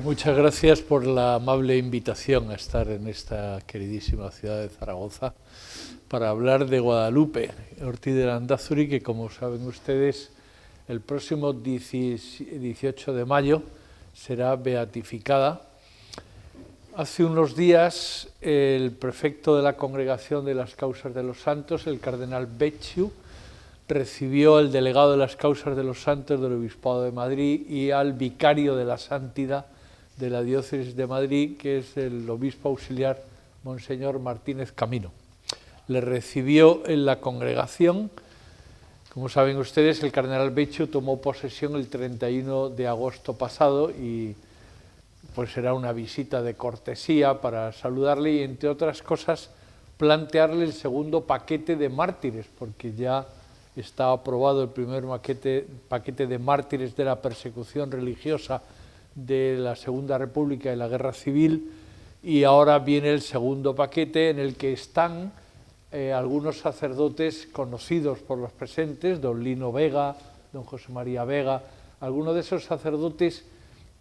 Muchas gracias por la amable invitación a estar en esta queridísima ciudad de Zaragoza para hablar de Guadalupe Ortiz de Landázuri, que como saben ustedes, el próximo 18 de mayo será beatificada. Hace unos días el prefecto de la Congregación de las Causas de los Santos, el cardenal Becciu, recibió al delegado de las Causas de los Santos del Obispado de Madrid y al vicario de la Santidad de la Diócesis de Madrid, que es el obispo auxiliar Monseñor Martínez Camino. Le recibió en la congregación. Como saben ustedes, el cardenal Becciu tomó posesión el 31 de agosto pasado y pues será una visita de cortesía para saludarle y, entre otras cosas, plantearle el segundo paquete de mártires, porque ya está aprobado el primer paquete de mártires de la persecución religiosa de la Segunda República y la Guerra Civil, y ahora viene el segundo paquete en el que están algunos sacerdotes conocidos por los presentes, don Lino Vega, don José María Vega, algunos de esos sacerdotes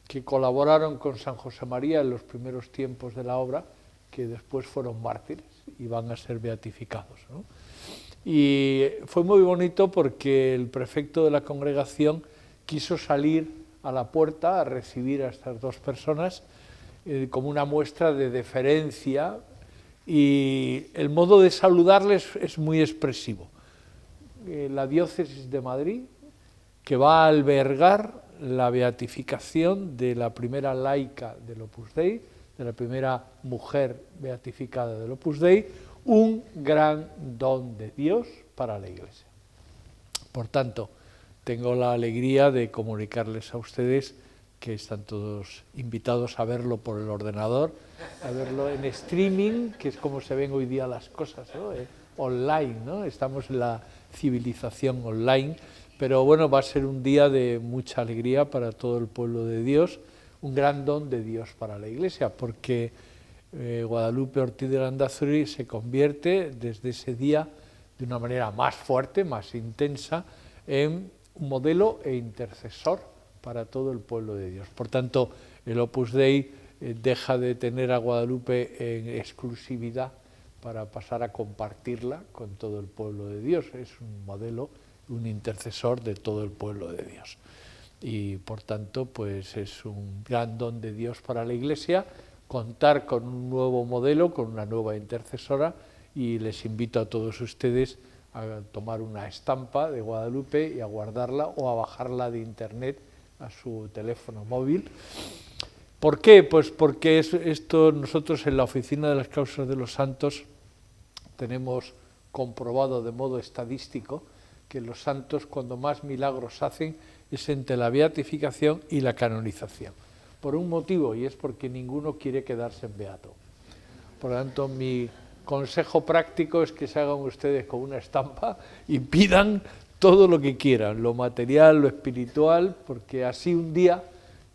que colaboraron con San José María en los primeros tiempos de la obra, que después fueron mártires y van a ser beatificados, ¿no? Y fue muy bonito porque el prefecto de la congregación quiso salir a la puerta a recibir a estas dos personas como una muestra de deferencia, y el modo de saludarles es muy expresivo. La Diócesis de Madrid, que va a albergar la beatificación de la primera laica del Opus Dei, de la primera mujer beatificada del Opus Dei, un gran don de Dios para la Iglesia. Por tanto, tengo la alegría de comunicarles a ustedes que están todos invitados a verlo por el ordenador, a verlo en streaming, que es como se ven hoy día las cosas, ¿no? Online, ¿no? Estamos en la civilización online, pero bueno, va a ser un día de mucha alegría para todo el pueblo de Dios, un gran don de Dios para la Iglesia, porque Guadalupe Ortiz de Landázuri se convierte desde ese día de una manera más fuerte, más intensa, en un modelo e intercesor para todo el pueblo de Dios. Por tanto, el Opus Dei deja de tener a Guadalupe en exclusividad para pasar a compartirla con todo el pueblo de Dios. Es un modelo, un intercesor de todo el pueblo de Dios. Y por tanto, pues es un gran don de Dios para la Iglesia contar con un nuevo modelo, con una nueva intercesora, y les invito a todos ustedes a tomar una estampa de Guadalupe y a guardarla o a bajarla de internet a su teléfono móvil. ¿Por qué? Pues porque esto nosotros en la Oficina de las Causas de los Santos tenemos comprobado de modo estadístico que los santos, cuando más milagros hacen, es entre la beatificación y la canonización. Por un motivo, y es porque ninguno quiere quedarse en beato. Por lo tanto, mi consejo práctico es que se hagan ustedes con una estampa y pidan todo lo que quieran, lo material, lo espiritual, porque así un día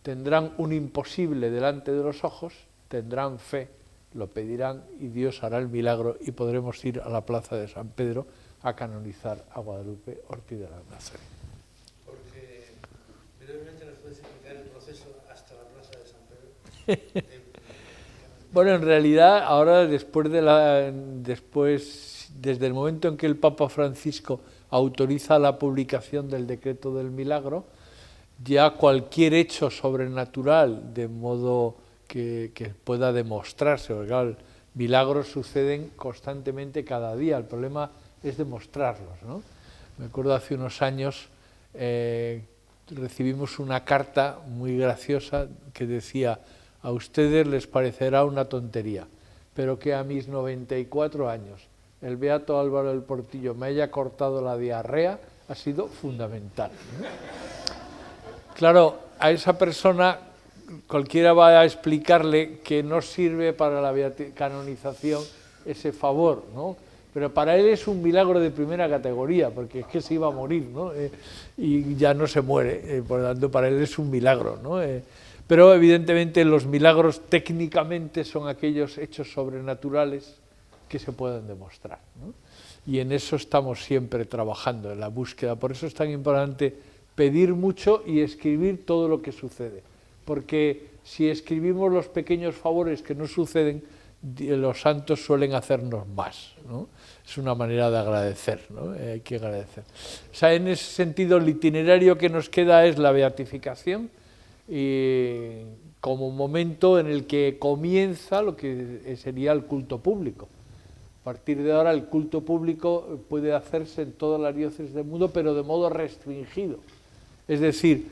tendrán un imposible delante de los ojos, tendrán fe, lo pedirán y Dios hará el milagro y podremos ir a la plaza de San Pedro a canonizar a Guadalupe Ortiz de Landázuri. Porque brevemente nos puedes explicar el proceso hasta la plaza de San Pedro. Bueno, en realidad ahora desde el momento en que el Papa Francisco autoriza la publicación del decreto del milagro, ya cualquier hecho sobrenatural de modo que pueda demostrarse, porque claro, milagros suceden constantemente cada día, el problema es demostrarlos, ¿no? Me acuerdo hace unos años recibimos una carta muy graciosa que decía: a ustedes les parecerá una tontería, pero que a mis 94 años el beato Álvaro del Portillo me haya cortado la diarrea ha sido fundamental, ¿no? Claro, a esa persona cualquiera va a explicarle que no sirve para la canonización ese favor, ¿no? Pero para él es un milagro de primera categoría, porque es que se iba a morir, ¿no? Y ya no se muere, por lo tanto para él es un milagro, ¿no? Pero evidentemente los milagros técnicamente son aquellos hechos sobrenaturales que se pueden demostrar, ¿no? Y en eso estamos siempre trabajando, en la búsqueda. Por eso es tan importante pedir mucho y escribir todo lo que sucede, porque si escribimos los pequeños favores que nos suceden, los santos suelen hacernos más, ¿no? Es una manera de agradecer, ¿no? Hay que agradecer. O sea, en ese sentido, el itinerario que nos queda es la beatificación, y como momento en el que comienza lo que sería el culto público. A partir de ahora el culto público puede hacerse en todas las diócesis del mundo, pero de modo restringido. Es decir,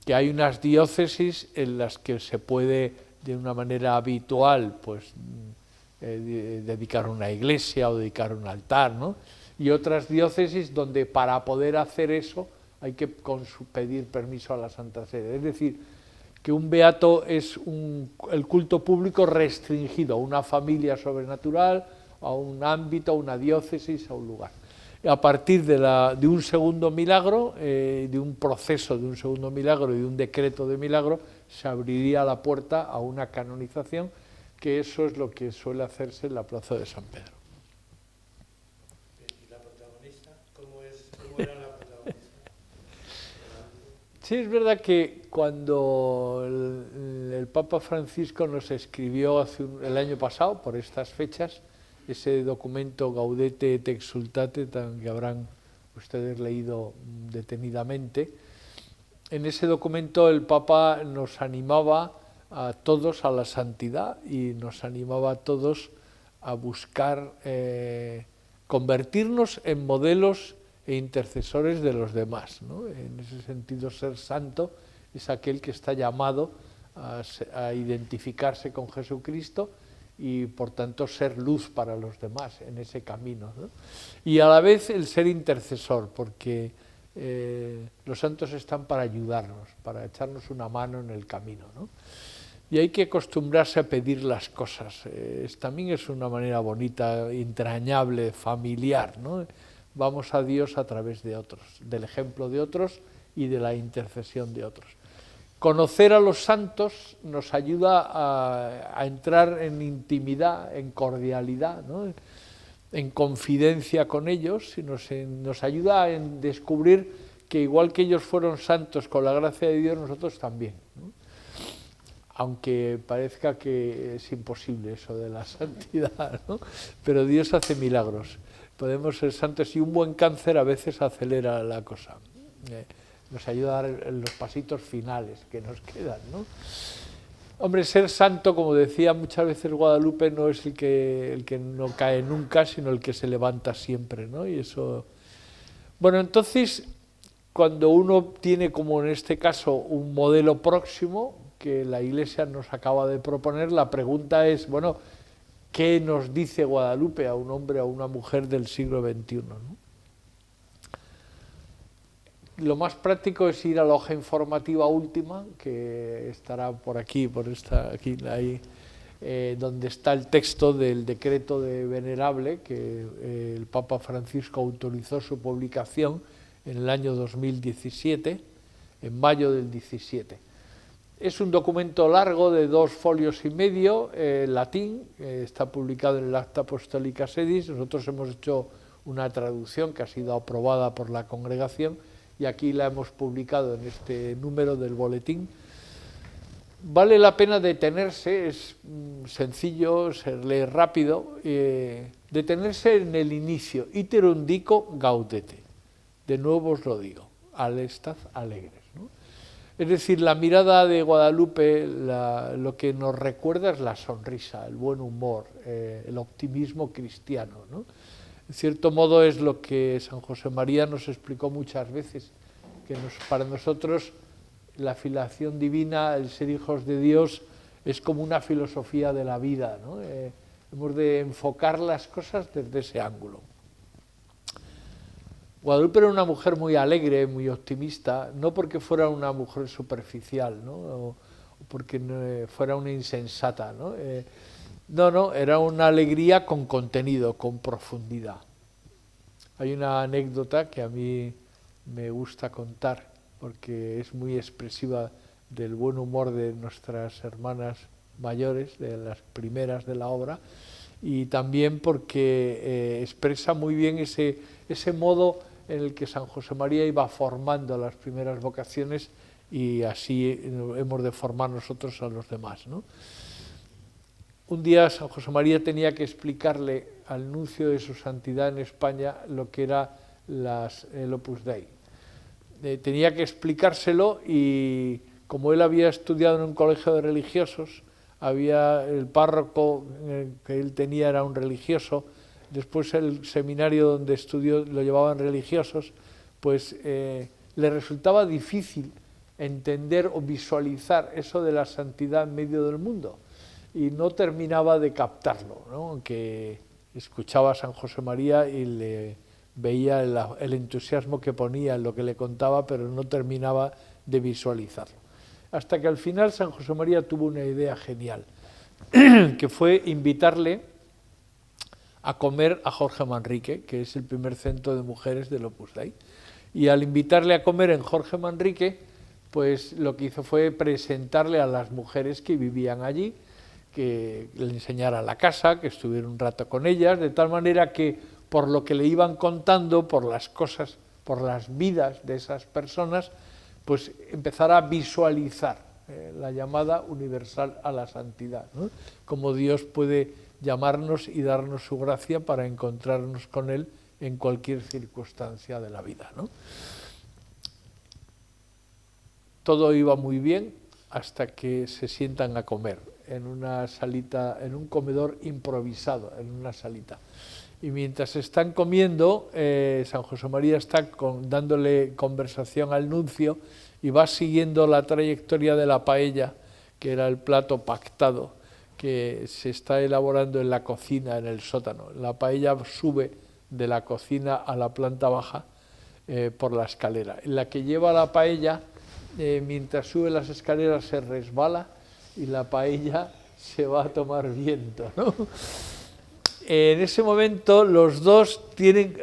que hay unas diócesis en las que se puede, de una manera habitual, pues dedicar una iglesia o dedicar un altar, ¿no? Y otras diócesis donde para poder hacer eso hay que pedir permiso a la Santa Sede. Es decir, que un beato es el culto público restringido a una familia sobrenatural, a un ámbito, a una diócesis, a un lugar. A partir de un segundo milagro, de un proceso de un segundo milagro y de un decreto de milagro, se abriría la puerta a una canonización, que eso es lo que suele hacerse en la plaza de San Pedro. ¿Y la protagonista? ¿Cómo era la protagonista? Sí, es verdad que cuando el Papa Francisco nos escribió el año pasado, por estas fechas, ese documento Gaudete et Exsultate, que habrán ustedes leído detenidamente, en ese documento el Papa nos animaba a todos a la santidad y nos animaba a todos a buscar convertirnos en modelos e intercesores de los demás, ¿no? En ese sentido, ser santo es aquel que está llamado a identificarse con Jesucristo y por tanto ser luz para los demás en ese camino, ¿no? Y a la vez el ser intercesor, porque los santos están para ayudarnos, para echarnos una mano en el camino, ¿no? Y hay que acostumbrarse a pedir las cosas. También es una manera bonita, entrañable, familiar, ¿no? Vamos a Dios a través de otros, del ejemplo de otros y de la intercesión de otros. Conocer a los santos nos ayuda a entrar en intimidad, en cordialidad, ¿no? En confidencia con ellos, y nos ayuda a descubrir que igual que ellos fueron santos con la gracia de Dios, nosotros también, ¿no? Aunque parezca que es imposible eso de la santidad, ¿no? Pero Dios hace milagros. Podemos ser santos y un buen cáncer a veces acelera la cosa. Nos ayuda a dar los pasitos finales que nos quedan, ¿no? Hombre, ser santo, como decía muchas veces Guadalupe, no es el que no cae nunca, sino el que se levanta siempre, ¿no? Y eso. Bueno, entonces, cuando uno tiene, como en este caso, un modelo próximo que la Iglesia nos acaba de proponer, la pregunta es, bueno, ¿qué nos dice Guadalupe a un hombre o a una mujer del siglo XXI, ¿no? Lo más práctico es ir a la hoja informativa última, que estará por aquí, ahí, donde está el texto del decreto de Venerable, que el Papa Francisco autorizó su publicación en el año 2017, en mayo del 17. Es un documento largo de 2,5 folios, latín, está publicado en el Acta Apostolica Sedis. Nosotros hemos hecho una traducción que ha sido aprobada por la congregación y aquí la hemos publicado en este número del boletín. Vale la pena detenerse, es sencillo, se lee rápido, detenerse en el inicio, iterum dico gaudete, de nuevo os lo digo, estad alegres, ¿no? Es decir, la mirada de Guadalupe lo que nos recuerda es la sonrisa, el buen humor, el optimismo cristiano, ¿no? En cierto modo es lo que San José María nos explicó muchas veces, que para nosotros la filiación divina, el ser hijos de Dios, es como una filosofía de la vida, ¿no? Hemos de enfocar las cosas desde ese ángulo. Guadalupe era una mujer muy alegre, muy optimista, no porque fuera una mujer superficial, ¿no? O porque fuera una insensata, ¿no? No, era una alegría con contenido, con profundidad. Hay una anécdota que a mí me gusta contar, porque es muy expresiva del buen humor de nuestras hermanas mayores, de las primeras de la obra, y también porque expresa muy bien ese modo en el que San José María iba formando las primeras vocaciones y así hemos de formar nosotros a los demás, ¿no? Un día San José María tenía que explicarle al nuncio de su santidad en España lo que era el Opus Dei. Tenía que explicárselo y como él había estudiado en un colegio de religiosos, el párroco que él tenía era un religioso, después el seminario donde estudió lo llevaban religiosos, pues le resultaba difícil entender o visualizar eso de la santidad en medio del mundo y no terminaba de captarlo, ¿no? Aunque escuchaba a San José María y le veía el entusiasmo que ponía en lo que le contaba, pero no terminaba de visualizarlo. Hasta que al final San José María tuvo una idea genial, que fue invitarle a comer a Jorge Manrique, que es el primer centro de mujeres del Opus Dei. Y al invitarle a comer en Jorge Manrique, pues lo que hizo fue presentarle a las mujeres que vivían allí, que le enseñara la casa, que estuviera un rato con ellas, de tal manera que por lo que le iban contando, por las cosas, por las vidas de esas personas, pues empezara a visualizar la llamada universal a la santidad, ¿no? Cómo Dios puede llamarnos y darnos su gracia para encontrarnos con Él en cualquier circunstancia de la vida, ¿no? Todo iba muy bien hasta que se sientan a comer en una salita, en un comedor improvisado, en una salita. Y mientras están comiendo, San José María está dándole conversación al nuncio y va siguiendo la trayectoria de la paella, que era el plato pactado que se está elaborando en la cocina, en el sótano. La paella sube de la cocina a la planta baja por la escalera. En la que lleva la paella, mientras sube las escaleras se resbala y la paella se va a tomar viento, ¿no? En ese momento los dos tienen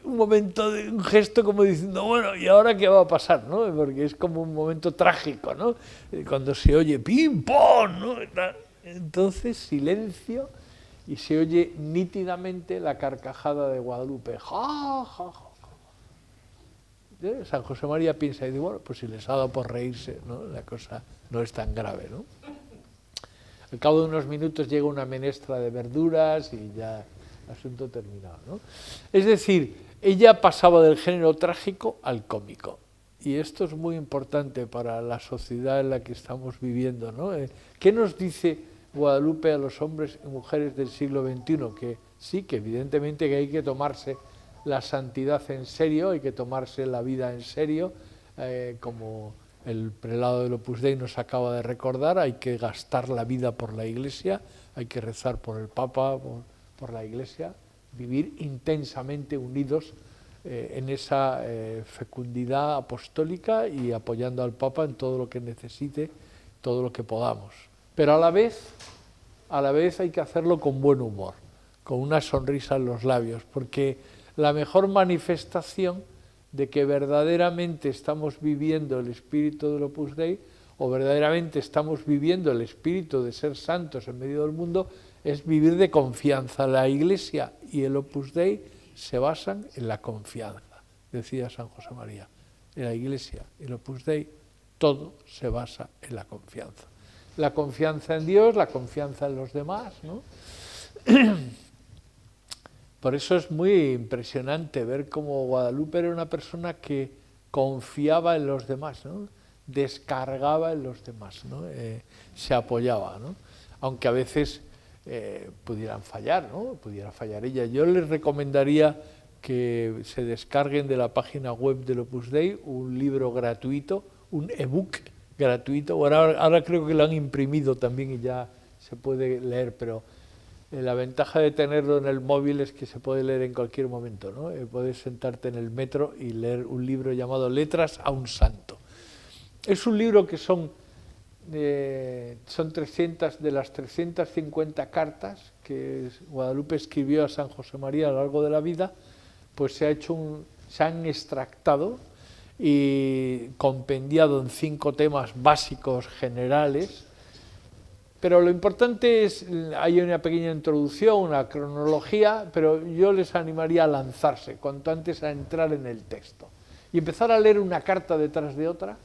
un gesto como diciendo, bueno, ¿y ahora qué va a pasar? ¿No? Porque es como un momento trágico, ¿no? Cuando se oye pim, pom, ¿no? Entonces silencio y se oye nítidamente la carcajada de Guadalupe. ¡Ja, ja, ja! San José María piensa y dice, bueno, pues si les ha dado por reírse, ¿no? La cosa no es tan grave, ¿no? Al cabo de unos minutos llega una menestra de verduras y ya el asunto terminado, ¿no? Es decir, ella pasaba del género trágico al cómico. Y esto es muy importante para la sociedad en la que estamos viviendo, ¿no? ¿Qué nos dice Guadalupe a los hombres y mujeres del siglo XXI? Que sí, que evidentemente que hay que tomarse la santidad en serio, hay que tomarse la vida en serio, como el prelado del Opus Dei nos acaba de recordar, hay que gastar la vida por la Iglesia, hay que rezar por el Papa, por la Iglesia, vivir intensamente unidos en esa fecundidad apostólica y apoyando al Papa en todo lo que necesite, todo lo que podamos. Pero a la vez hay que hacerlo con buen humor, con una sonrisa en los labios, porque la mejor manifestación de que verdaderamente estamos viviendo el espíritu del Opus Dei o verdaderamente estamos viviendo el espíritu de ser santos en medio del mundo es vivir de confianza. La Iglesia y el Opus Dei se basan en la confianza, decía San José María. En la Iglesia y el Opus Dei todo se basa en la confianza. La confianza en Dios, la confianza en los demás, ¿no? Por eso es muy impresionante ver cómo Guadalupe era una persona que confiaba en los demás, ¿no? Descargaba en los demás, ¿no? Se apoyaba, ¿no? Aunque a veces pudieran fallar, ¿no? Pudiera fallar ella. Yo les recomendaría que se descarguen de la página web del Opus Dei un libro gratuito, un ebook gratuito. Ahora creo que lo han imprimido también y ya se puede leer, pero la ventaja de tenerlo en el móvil es que se puede leer en cualquier momento, ¿no? Puedes sentarte en el metro y leer un libro llamado Letras a un santo. Es un libro que son 300 de las 350 cartas que Guadalupe escribió a San José María a lo largo de la vida, pues se han extractado y compendiado en 5 temas básicos generales. Pero lo importante es, hay una pequeña introducción, una cronología, pero yo les animaría a lanzarse, cuanto antes a entrar en el texto y empezar a leer una carta detrás de otra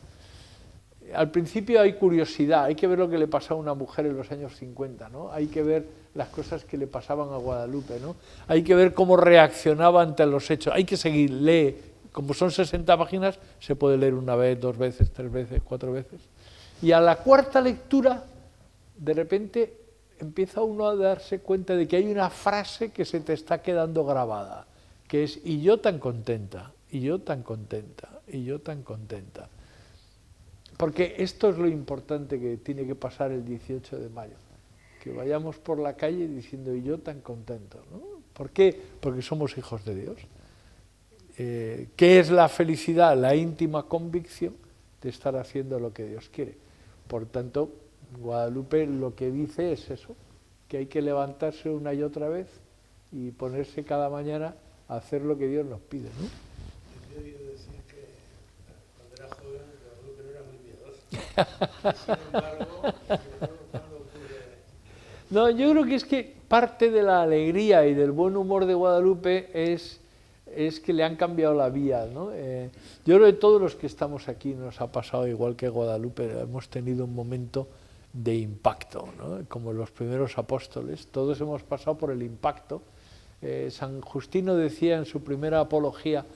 al principio hay curiosidad, hay que ver lo que le pasaba a una mujer en los años 50, ¿no? Hay que ver las cosas que le pasaban a Guadalupe, ¿no? Hay que ver cómo reaccionaba ante los hechos, hay que seguir, lee, como son 60 páginas, se puede leer una vez, 2 veces, 3 veces, 4 veces. Y a la cuarta lectura, de repente empieza uno a darse cuenta de que hay una frase que se te está quedando grabada, que es, y yo tan contenta, y yo tan contenta, y yo tan contenta. Porque esto es lo importante que tiene que pasar el 18 de mayo, que vayamos por la calle diciendo, y yo tan contento, ¿no? ¿Por qué? Porque somos hijos de Dios. ¿Qué es la felicidad? La íntima convicción de estar haciendo lo que Dios quiere. Por tanto, Guadalupe lo que dice es eso, que hay que levantarse una y otra vez y ponerse cada mañana a hacer lo que Dios nos pide, ¿no? Yo he oído decir que cuando era joven Guadalupe no era muy miedoso. Sin embargo, cuando ocurre... No, yo creo que es que parte de la alegría y del buen humor de Guadalupe es que le han cambiado la vida, ¿no? Yo creo que todos los que estamos aquí nos ha pasado igual que Guadalupe, hemos tenido un momento de impacto, ¿no? Como los primeros apóstoles, todos hemos pasado por el impacto. San Justino decía en su primera apología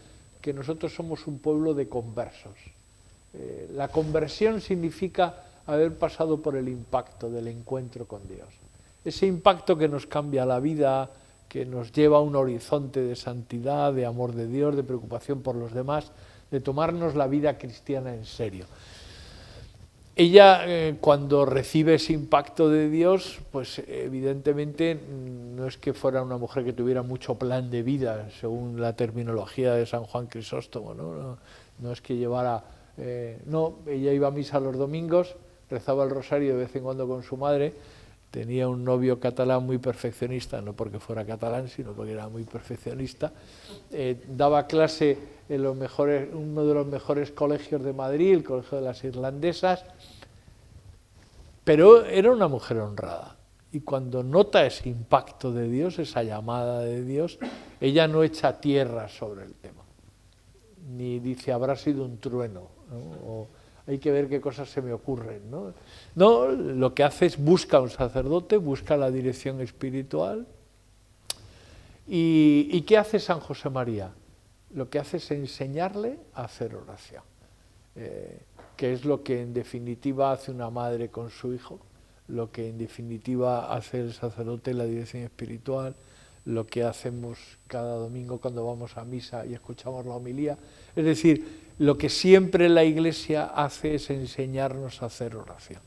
que nosotros somos un pueblo de conversos. La conversión significa haber pasado por el impacto del encuentro con Dios. Ese impacto que nos cambia la vida, que nos lleva a un horizonte de santidad, de amor de Dios, de preocupación por los demás, de tomarnos la vida cristiana en serio. Ella, cuando recibe ese impacto de Dios, pues evidentemente no es que fuera una mujer que tuviera mucho plan de vida, según la terminología de San Juan Crisóstomo, no es que llevara... no, ella iba a misa los domingos, rezaba el rosario de vez en cuando con su madre, tenía un novio catalán muy perfeccionista, no porque fuera catalán, sino porque era muy perfeccionista, daba clase en uno de los mejores colegios de Madrid, el Colegio de las Irlandesas, pero era una mujer honrada. Y cuando nota ese impacto de Dios, esa llamada de Dios, ella no echa tierra sobre el tema, ni dice habrá sido un trueno, ¿no? O hay que ver qué cosas se me ocurren, ¿no? No, lo que hace es busca a un sacerdote, busca la dirección espiritual. ¿Y qué hace San José María? Lo que hace es enseñarle a hacer oración, que es lo que en definitiva hace una madre con su hijo, lo que en definitiva hace el sacerdote en la dirección espiritual, lo que hacemos cada domingo cuando vamos a misa y escuchamos la homilía. Es decir, lo que siempre la Iglesia hace es enseñarnos a hacer oración.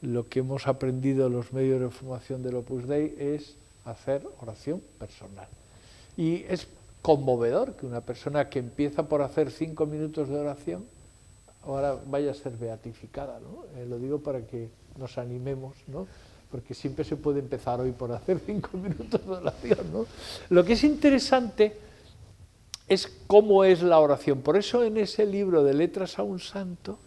Lo que hemos aprendido en los medios de formación del Opus Dei es hacer oración personal. Y es conmovedor que una persona que empieza por hacer 5 minutos de oración, ahora vaya a ser beatificada, ¿no? Lo digo para que nos animemos, ¿no? Porque siempre se puede empezar hoy por hacer 5 minutos de oración, ¿no? Lo que es interesante es cómo es la oración. Por eso en ese libro de Letras a un Santo,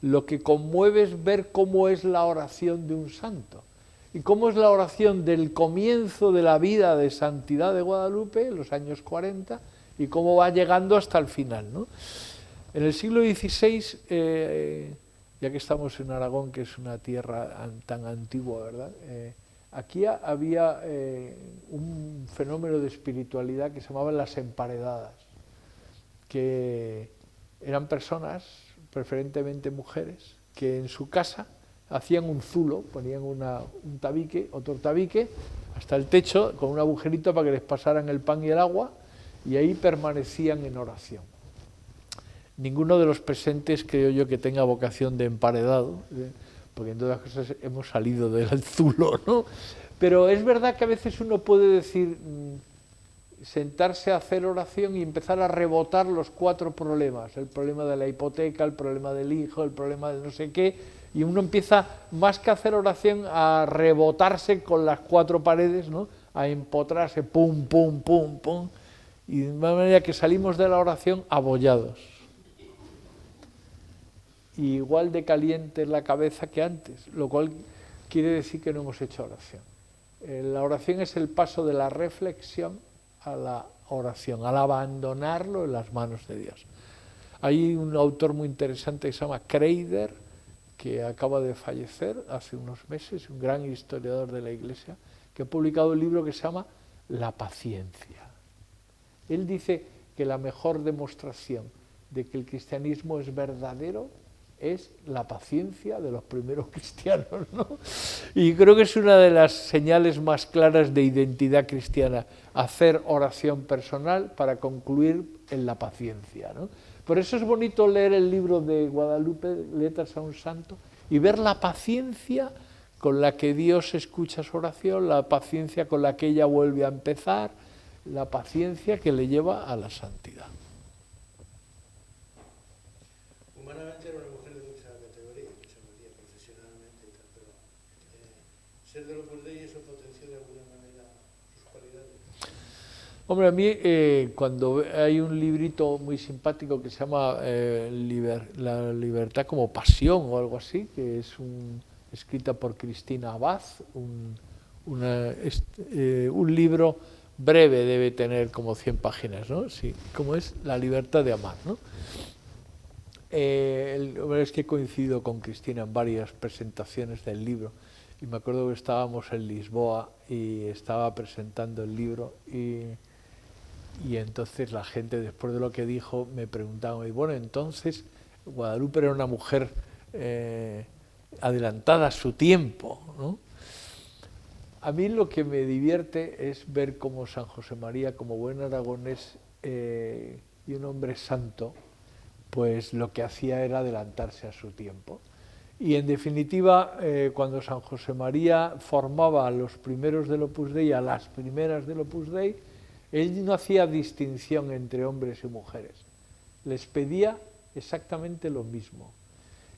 lo que conmueve es ver cómo es la oración de un santo. Y cómo es la oración del comienzo de la vida de santidad de Guadalupe, en los años 40, y cómo va llegando hasta el final, ¿no? En el siglo XVI, ya que estamos en Aragón, que es una tierra tan antigua, ¿verdad? Aquí había un fenómeno de espiritualidad que se llamaban las emparedadas, que eran personas, preferentemente mujeres, que en su casa hacían un zulo, ponían un tabique, otro tabique, hasta el techo, con un agujerito para que les pasaran el pan y el agua, y ahí permanecían en oración. Ninguno de los presentes creo yo que tenga vocación de emparedado, porque en todas las cosas hemos salido del zulo, ¿no? Pero es verdad que a veces uno puede decir, sentarse a hacer oración y empezar a rebotar los 4 problemas, el problema de la hipoteca, el problema del hijo, el problema de no sé qué, y uno empieza, más que a hacer oración, a rebotarse con las 4 paredes, ¿no? A empotrarse, pum, pum, pum, pum, y de manera que salimos de la oración abollados. Y igual de caliente la cabeza que antes, lo cual quiere decir que no hemos hecho oración. La oración es el paso de la reflexión a la oración, al abandonarlo en las manos de Dios. Hay un autor muy interesante que se llama Kreider, que acaba de fallecer hace unos meses, un gran historiador de la Iglesia, que ha publicado un libro que se llama La paciencia. Él dice que la mejor demostración de que el cristianismo es verdadero es la paciencia de los primeros cristianos, ¿no? Y creo que es una de las señales más claras de identidad cristiana, hacer oración personal para concluir en la paciencia, ¿no? Por eso es bonito leer el libro de Guadalupe, Letras a un Santo, y ver la paciencia con la que Dios escucha su oración, la paciencia con la que ella vuelve a empezar, la paciencia que le lleva a la santidad. Humanamente era una mujer de mucha categoría profesionalmente y tal, pero ser del Opus Dei, ¿eso potenció de alguna manera sus cualidades? Hombre, a mí cuando hay un librito muy simpático que se llama La libertad como pasión o algo así, que es escrita por Cristina Abad, un libro breve, debe tener como 100 páginas, ¿no? Sí, como es La libertad de amar, ¿no? Es que he coincidido con Cristina en varias presentaciones del libro y me acuerdo que estábamos en Lisboa y estaba presentando el libro y entonces la gente, después de lo que dijo, me preguntaba, y bueno, entonces Guadalupe era una mujer adelantada a su tiempo, ¿no? A mí lo que me divierte es ver cómo San José María, como buen aragonés y un hombre santo, pues lo que hacía era adelantarse a su tiempo. Y en definitiva, cuando San José María formaba a los primeros del Opus Dei, a las primeras del Opus Dei, él no hacía distinción entre hombres y mujeres. Les pedía exactamente lo mismo.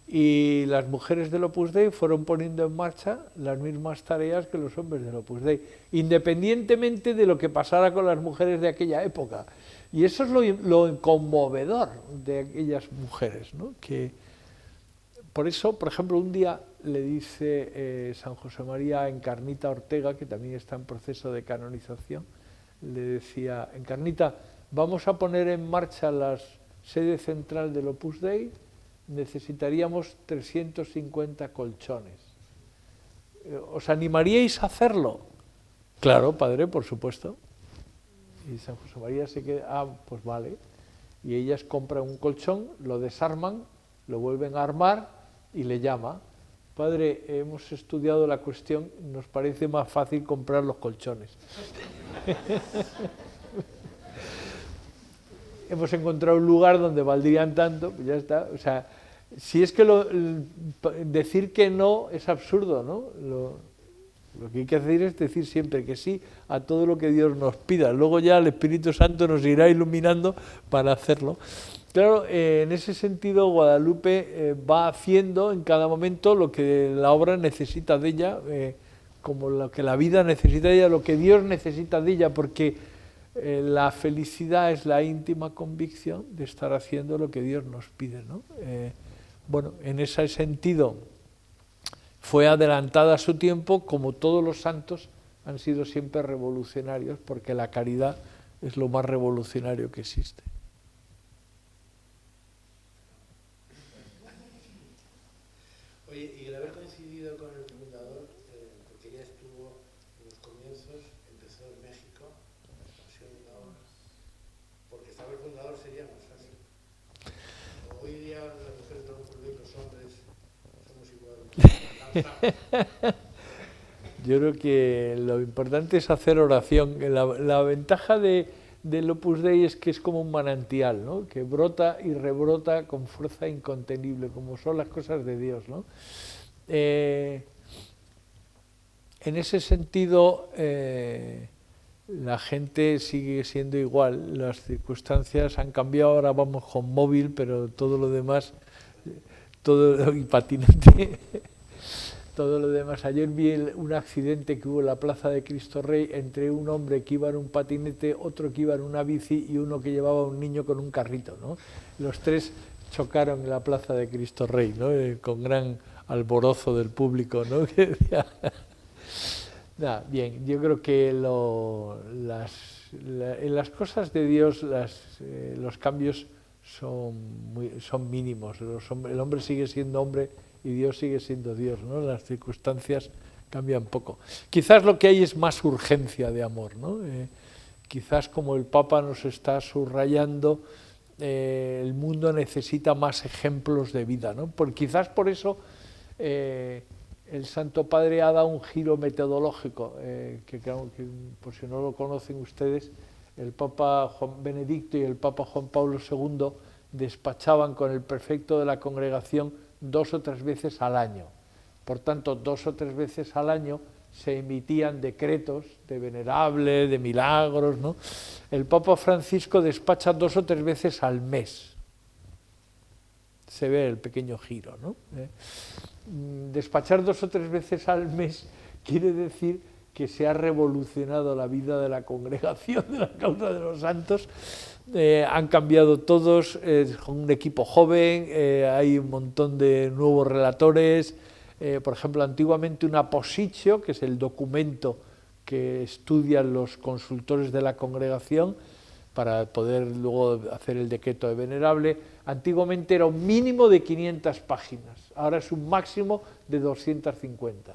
Y las mujeres del Opus Dei fueron poniendo en marcha las mismas tareas que los hombres del Opus Dei, independientemente de lo que pasara con las mujeres de aquella época. Y eso es lo conmovedor de aquellas mujeres, ¿no? Que por eso, por ejemplo, un día le dice San José María a Encarnita Ortega, que también está en proceso de canonización, le decía, Encarnita, vamos a poner en marcha la sede central del Opus Dei, necesitaríamos 350 colchones. ¿Os animaríais a hacerlo? Claro, padre, por supuesto. Y San José María se queda, pues vale. Y ellas compran un colchón, lo desarman, lo vuelven a armar y le llama. Padre, hemos estudiado la cuestión, nos parece más fácil comprar los colchones. Hemos encontrado un lugar donde valdrían tanto, pues ya está. O sea, si es que decir que no es absurdo, ¿no? Lo que hay que hacer es decir siempre que sí a todo lo que Dios nos pida. Luego ya el Espíritu Santo nos irá iluminando para hacerlo. Claro, en ese sentido Guadalupe va haciendo en cada momento lo que la obra necesita de ella, como lo que la vida necesita de ella, lo que Dios necesita de ella, porque la felicidad es la íntima convicción de estar haciendo lo que Dios nos pide, ¿no? Bueno, en ese sentido fue adelantada a su tiempo, como todos los santos han sido siempre revolucionarios, porque la caridad es lo más revolucionario que existe. Oye, y el haber coincidido con el fundador, porque ella estuvo en los comienzos, empezó en México, la expansión de la obra, porque estaba el fundador sería más fácil. Hoy día las mujeres no ocurren, los hombres somos iguales. Yo creo que lo importante es hacer oración. La ventaja del Opus Dei es que es como un manantial, ¿no? Que brota y rebrota con fuerza incontenible, como son las cosas de Dios, ¿no? En ese sentido, la gente sigue siendo igual, las circunstancias han cambiado, ahora vamos con móvil, pero todo lo demás, y patinete, todo lo demás. Ayer vi un accidente que hubo en la Plaza de Cristo Rey entre un hombre que iba en un patinete, otro que iba en una bici y uno que llevaba a un niño con un carrito, ¿no? Los tres chocaron en la Plaza de Cristo Rey, ¿no? Con gran alborozo del público, ¿no? Nah, bien, yo creo que en las cosas de Dios los cambios son mínimos. El hombre sigue siendo hombre y Dios sigue siendo Dios, ¿no? Las circunstancias cambian poco. Quizás lo que hay es más urgencia de amor, ¿no? Quizás como el Papa nos está subrayando, el mundo necesita más ejemplos de vida, ¿no? Quizás por eso el Santo Padre ha dado un giro metodológico, que por si no lo conocen ustedes, el Papa Juan Benedicto y el Papa Juan Pablo II despachaban con el prefecto de la congregación 2 o 3 veces al año. Por tanto, 2 o 3 veces al año se emitían decretos de venerable, de milagros, ¿no? El Papa Francisco despacha 2 o 3 veces al mes. Se ve el pequeño giro, ¿no? Despachar 2 o 3 veces al mes quiere decir que se ha revolucionado la vida de la congregación de la causa de los santos. Han cambiado todos, con un equipo joven, hay un montón de nuevos relatores. Por ejemplo, antiguamente un apositio, que es el documento que estudian los consultores de la congregación para poder luego hacer el decreto de venerable, antiguamente era un mínimo de 500 páginas, ahora es un máximo de 250.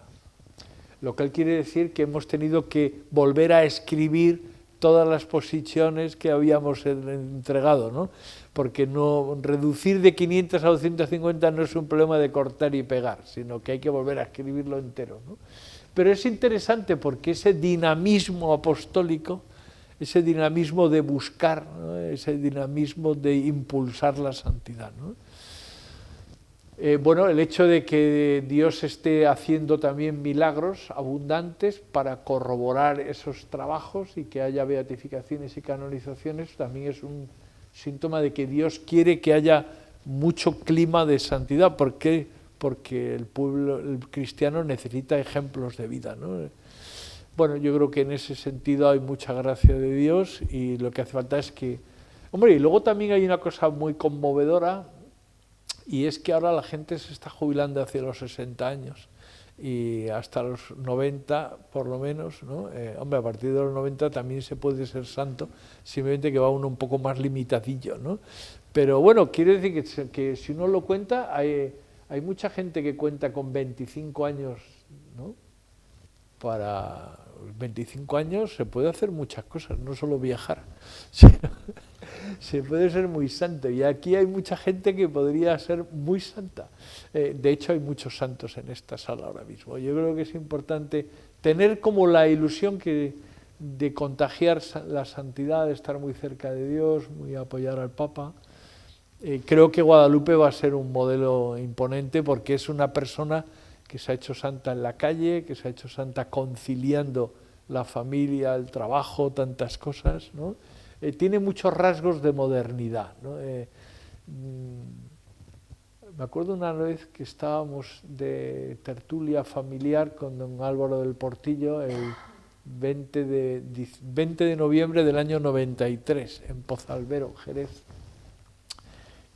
Lo que quiere decir que hemos tenido que volver a escribir todas las posiciones que habíamos entregado, ¿no? Porque no, reducir de 500 a 250 no es un problema de cortar y pegar, sino que hay que volver a escribirlo entero, ¿no? Pero es interesante porque ese dinamismo apostólico, ese dinamismo de buscar, ¿no? Ese dinamismo de impulsar la santidad, ¿no? Bueno, el hecho de que Dios esté haciendo también milagros abundantes para corroborar esos trabajos y que haya beatificaciones y canonizaciones también es un síntoma de que Dios quiere que haya mucho clima de santidad. ¿Por qué? Porque el pueblo, el cristiano necesita ejemplos de vida, ¿no? Bueno, yo creo que en ese sentido hay mucha gracia de Dios y lo que hace falta es que... Hombre, y luego también hay una cosa muy conmovedora, y es que ahora la gente se está jubilando hacia los 60 años y hasta los 90 por lo menos, ¿no? Hombre, a partir de los 90 también se puede ser santo, simplemente que va uno un poco más limitadillo, ¿no? Pero bueno, quiere decir que si uno lo cuenta, hay mucha gente que cuenta con 25 años, ¿no? Para 25 años se puede hacer muchas cosas, no solo viajar. Se puede ser muy santo y aquí hay mucha gente que podría ser muy santa. De hecho hay muchos santos en esta sala ahora mismo. Yo creo que es importante tener como la ilusión de contagiar la santidad, de estar muy cerca de Dios, muy apoyar al Papa. Creo que Guadalupe va a ser un modelo imponente porque es una persona que se ha hecho santa en la calle, que se ha hecho santa conciliando la familia, el trabajo, tantas cosas, ¿no? Tiene muchos rasgos de modernidad, ¿no? Me acuerdo una vez que estábamos de tertulia familiar con don Álvaro del Portillo el 20 de noviembre del año 93 en Pozalbero, Jerez.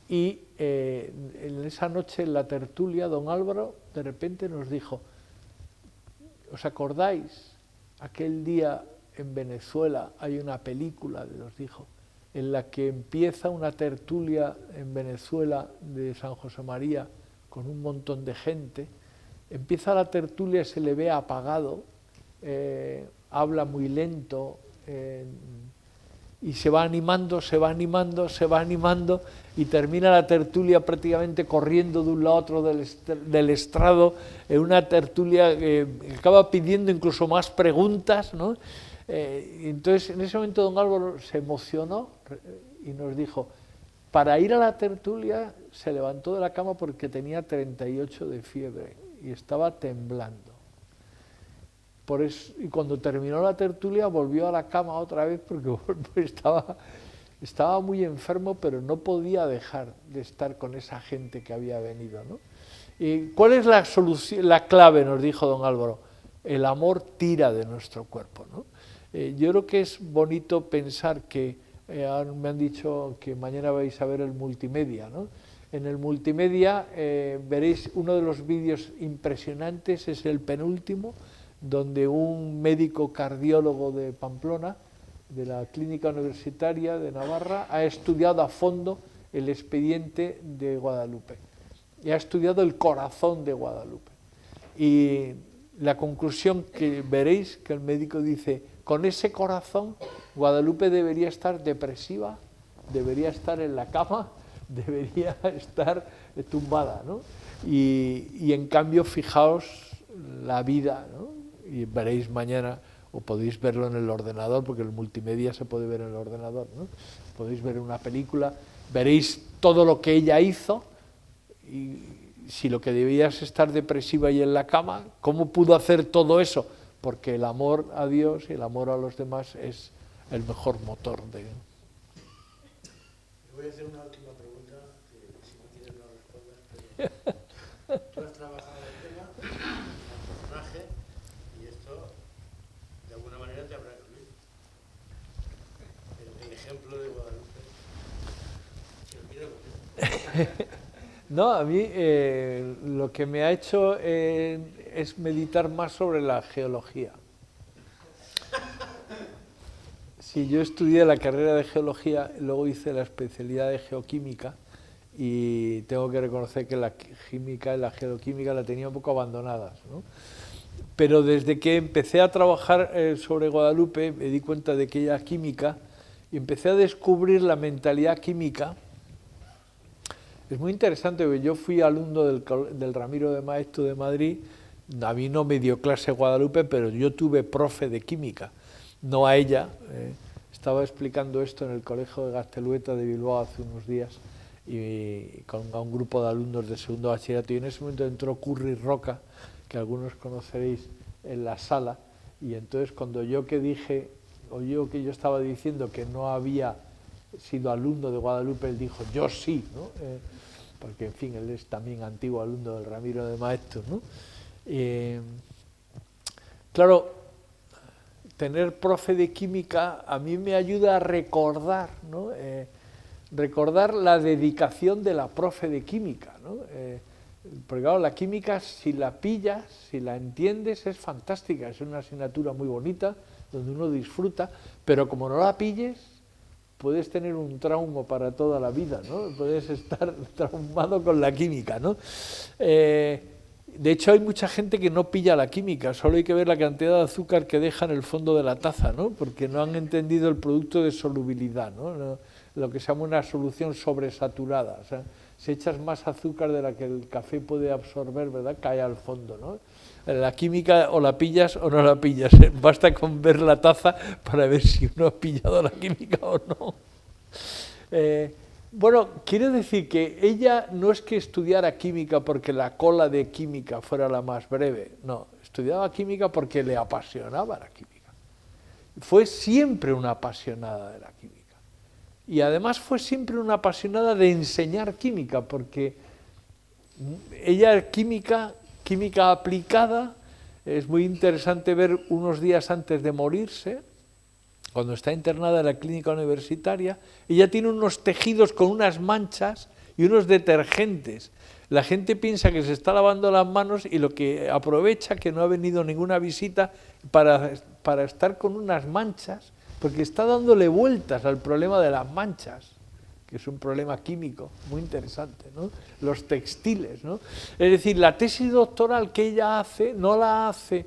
Y en esa noche en la tertulia don Álvaro de repente nos dijo: ¿os acordáis aquel día en Venezuela hay una película, nos dijo, en la que empieza una tertulia en Venezuela de San José María con un montón de gente, empieza la tertulia, se le ve apagado, habla muy lento y se va animando y termina la tertulia prácticamente corriendo de un lado a otro del estrado, en una tertulia que acaba pidiendo incluso más preguntas, ¿no? Entonces en ese momento don Álvaro se emocionó y nos dijo, para ir a la tertulia se levantó de la cama porque tenía 38 de fiebre y estaba temblando. Por eso, y cuando terminó la tertulia volvió a la cama otra vez porque estaba muy enfermo, pero no podía dejar de estar con esa gente que había venido, ¿no? ¿Y cuál es la solución, la clave? Nos dijo don Álvaro, el amor tira de nuestro cuerpo, ¿no? Yo creo que es bonito pensar que, me han dicho que mañana vais a ver el multimedia, ¿no? En el multimedia veréis uno de los vídeos impresionantes, es el penúltimo, donde un médico cardiólogo de Pamplona, de la Clínica Universitaria de Navarra, ha estudiado a fondo el expediente de Guadalupe. y ha estudiado el corazón de Guadalupe. Y la conclusión que veréis que el médico dice, con ese corazón Guadalupe debería estar depresiva, debería estar en la cama, debería estar tumbada, ¿no? Y en cambio, fijaos la vida, ¿no? Y veréis mañana, o podéis verlo en el ordenador, porque el multimedia se puede ver en el ordenador, ¿no? Podéis ver una película, veréis todo lo que ella hizo, y si lo que debía es estar depresiva y en la cama, ¿cómo pudo hacer todo eso? Porque el amor a Dios y el amor a los demás es el mejor motor de... Voy a hacer una última pregunta, que si no quieres no respondas, pero tú has trabajado el tema, el personaje, y esto de alguna manera te habrá influido. El ejemplo de Guadalupe, No, a mí lo que me ha hecho es meditar más sobre la geología. Sí, yo estudié la carrera de geología, luego hice la especialidad de geoquímica y tengo que reconocer que la química y la geoquímica la tenía un poco abandonadas, ¿no? Pero desde que empecé a trabajar sobre Guadalupe me di cuenta de que ella es química y empecé a descubrir la mentalidad química. Es muy interesante, porque yo fui alumno del Ramiro de Maeztu de Madrid, a mí no me dio clase Guadalupe, pero yo tuve profe de química, no a ella. Estaba explicando esto en el Colegio de Gaztelueta de Bilbao hace unos días y con un grupo de alumnos de segundo bachillerato, y en ese momento entró Curry Roca, que algunos conoceréis, en la sala, y entonces cuando yo que dije, o yo que yo estaba diciendo que no había sido alumno de Guadalupe, él dijo, yo sí, ¿no? Porque en fin, él es también antiguo alumno del Ramiro de Maeztu, ¿no? Claro, tener profe de química a mí me ayuda a recordar, ¿no? Recordar la dedicación de la profe de química, ¿no? Porque claro, la química, si la pillas, si la entiendes, es fantástica, es una asignatura muy bonita, donde uno disfruta, pero como no la pilles, puedes tener un trauma para toda la vida, ¿no? Puedes estar traumado con la química, ¿no? De hecho, hay mucha gente que no pilla la química, solo hay que ver la cantidad de azúcar que deja en el fondo de la taza, ¿no? Porque no han entendido el producto de solubilidad, ¿no? Lo que se llama una solución sobresaturada. O sea, si echas más azúcar de la que el café puede absorber, ¿verdad?, cae al fondo, ¿no? La química o la pillas o no la pillas, basta con ver la taza para ver si uno ha pillado la química o no. Bueno, quiero decir que ella no es que estudiara química porque la cola de química fuera la más breve, no, estudiaba química porque le apasionaba la química. Fue siempre una apasionada de la química. Y además fue siempre una apasionada de enseñar química, porque ella es química aplicada. Es muy interesante ver unos días antes de morirse, cuando está internada en la clínica universitaria, ella tiene unos tejidos con unas manchas y unos detergentes. La gente piensa que se está lavando las manos y lo que aprovecha que no ha venido ninguna visita para estar con unas manchas, porque está dándole vueltas al problema de las manchas, que es un problema químico muy interesante, ¿no? Los textiles, ¿no? Es decir, la tesis doctoral que ella hace, no la hace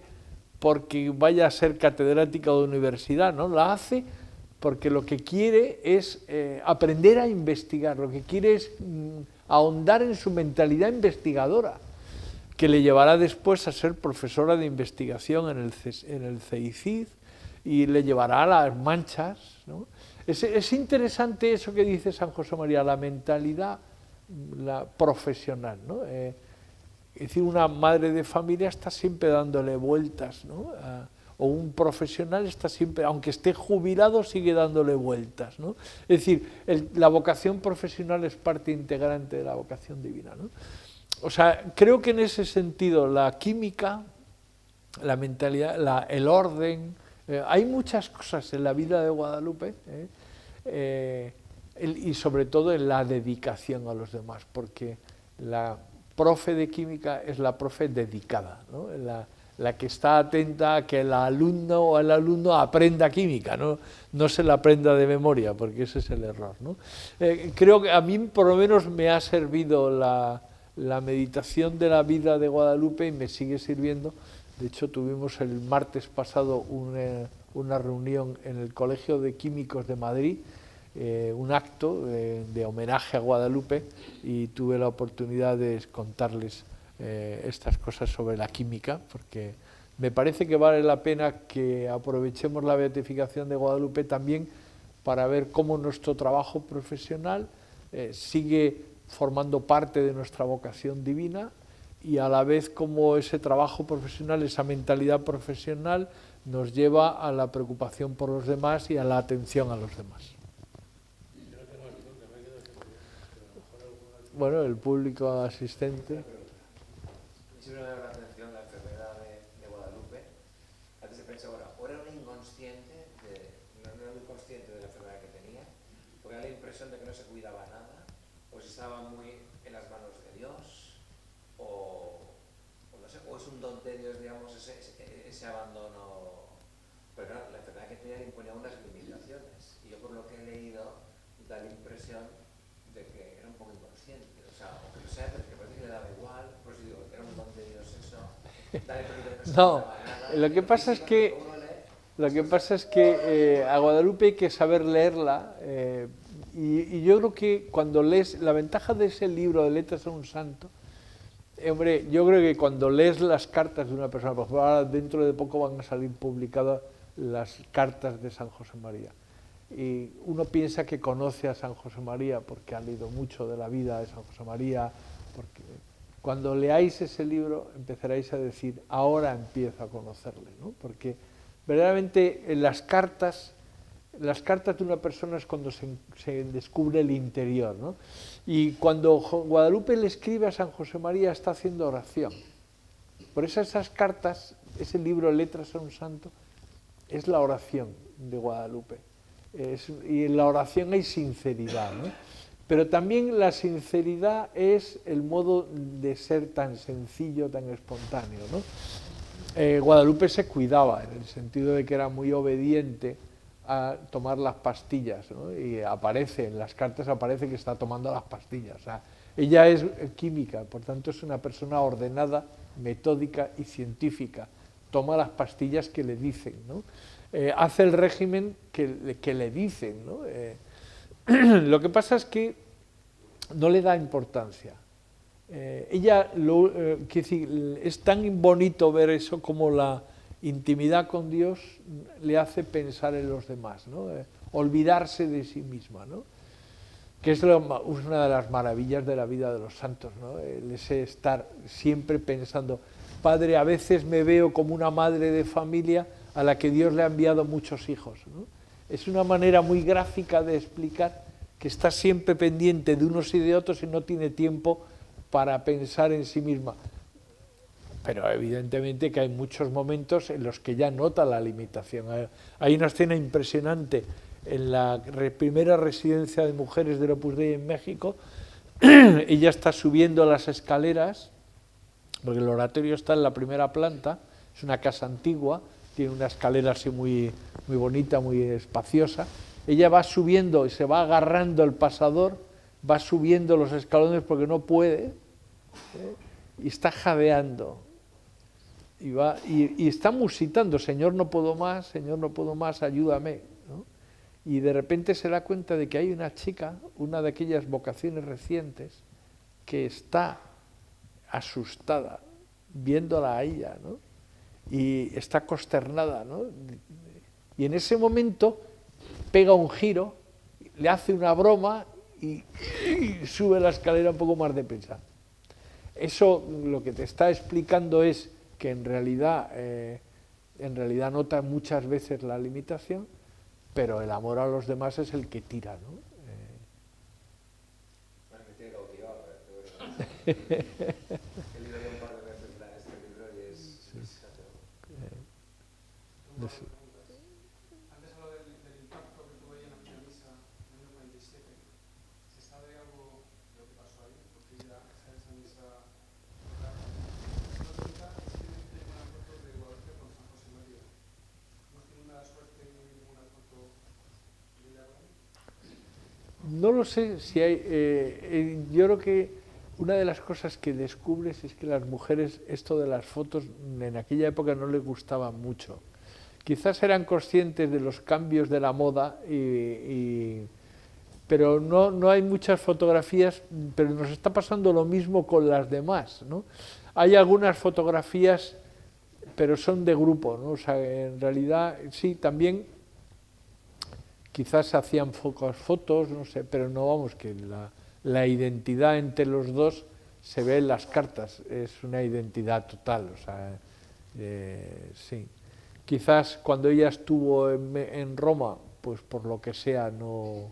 porque vaya a ser catedrática de universidad, ¿no? La hace porque lo que quiere es aprender a investigar, lo que quiere es ahondar en su mentalidad investigadora, que le llevará después a ser profesora de investigación en el CEICID y le llevará a las manchas, ¿no? Es interesante eso que dice San José María, la mentalidad profesional, ¿no? Es decir, una madre de familia está siempre dándole vueltas, ¿no? O un profesional está siempre, aunque esté jubilado, sigue dándole vueltas, ¿no? Es decir, la vocación profesional es parte integrante de la vocación divina, ¿no? O sea, creo que en ese sentido la química, la mentalidad, el orden, hay muchas cosas en la vida de Guadalupe, y sobre todo en la dedicación a los demás, porque la profe de química es la profe dedicada, ¿no? La que está atenta a que el alumno o el alumno aprenda química, no se la aprenda de memoria, porque ese es el error, ¿no? Creo que a mí por lo menos me ha servido la la meditación de la vida de Guadalupe y me sigue sirviendo. De hecho, tuvimos el martes pasado una reunión en el Colegio de Químicos de Madrid, un acto de homenaje a Guadalupe, y tuve la oportunidad de contarles estas cosas sobre la química, porque me parece que vale la pena que aprovechemos la beatificación de Guadalupe también para ver cómo nuestro trabajo profesional sigue formando parte de nuestra vocación divina, y a la vez cómo ese trabajo profesional, esa mentalidad profesional nos lleva a la preocupación por los demás y a la atención a los demás. Bueno, el público asistente. Siempre me llama la atención la enfermedad de Guadalupe. Antes se pensaba, o era un inconsciente, no era muy consciente de la enfermedad que tenía, porque era la impresión de que no se cuidaba nada, o si estaba muy en las manos de Dios, o no sé, o es un don de Dios, digamos, ese abandono. Pero claro, la enfermedad que tenía le imponía unas limitaciones, y yo por lo que he leído da la impresión de que era un poco inconsciente, o sea, o que lo sea, pero que parece que le daba igual, pues digo, que era un don de Dios eso, da la impresión de que no se cuidaba nada. Lo que pasa es que a Guadalupe hay que saber leerla, y yo creo que cuando lees, la ventaja de ese libro de Letras a un Santo, hombre, yo creo que cuando lees las cartas de una persona, por ejemplo, ahora dentro de poco van a salir publicadas las cartas de San José María, y uno piensa que conoce a San José María porque ha leído mucho de la vida de San José María, porque cuando leáis ese libro empezaréis a decir, ahora empiezo a conocerle, ¿no? Porque verdaderamente las cartas de una persona es cuando se descubre el interior, ¿no? Y cuando Guadalupe le escribe a San José María está haciendo oración. Por eso esas cartas, ese libro Letras a un Santo, es la oración de Guadalupe. Y en la oración hay sinceridad, ¿no? Pero también la sinceridad es el modo de ser tan sencillo, tan espontáneo, ¿no? Guadalupe se cuidaba en el sentido de que era muy obediente a tomar las pastillas, ¿no? Y aparece, en las cartas aparece que está tomando las pastillas. O sea, ella es química, por tanto es una persona ordenada, metódica y científica. Toma las pastillas que le dicen, ¿no? Hace el régimen que le dicen, ¿no? Lo que pasa es que no le da importancia. Ella, es tan bonito ver eso como la intimidad con Dios le hace pensar en los demás, ¿no? Olvidarse de sí misma, ¿no? Que es una de las maravillas de la vida de los santos, ¿no? Ese estar siempre pensando, Padre, a veces me veo como una madre de familia a la que Dios le ha enviado muchos hijos, ¿no? Es una manera muy gráfica de explicar que está siempre pendiente de unos y de otros y no tiene tiempo para pensar en sí misma. Pero evidentemente que hay muchos momentos en los que ya nota la limitación. Hay una escena impresionante en la primera residencia de mujeres del Opus Dei en México. Ella está subiendo las escaleras, porque el oratorio está en la primera planta, es una casa antigua, tiene una escalera así muy, muy bonita, muy espaciosa. Ella va subiendo y se va agarrando el pasador, va subiendo los escalones porque no puede, y está jadeando. Y está musitando, Señor, no puedo más, ayúdame, ¿no? Y de repente se da cuenta de que hay una chica, una de aquellas vocaciones recientes, que está asustada, viéndola a ella, ¿no? Y está consternada, ¿no? Y en ese momento pega un giro, le hace una broma y sube la escalera un poco más deprisa. Eso lo que te está explicando es que en realidad nota muchas veces la limitación, pero el amor a los demás es el que tira, ¿no? Me tiene cautivado, de verdad. He leído ya un par de veces este libro y es Antes hablaba del impacto que tuvo ella en la primera misa en el año 47. ¿Se sabe algo de lo que pasó ahí? Porque ya esa misa... Una pregunta es que dice una foto de Guadalupe con San José María. ¿No tiene una suerte y no hay ninguna foto de ella con él? No lo sé si hay... yo creo que una de las cosas que descubres es que las mujeres, esto de las fotos, en aquella época no les gustaba mucho. Quizás eran conscientes de los cambios de la moda, pero no hay muchas fotografías, pero nos está pasando lo mismo con las demás, ¿no? Hay algunas fotografías, pero son de grupo, ¿no? O sea, en realidad, sí, también quizás se hacían pocas fotos, no sé, pero no, vamos, que la identidad entre los dos se ve en las cartas, es una identidad total, o sea, sí. Quizás cuando ella estuvo en Roma, pues por lo que sea no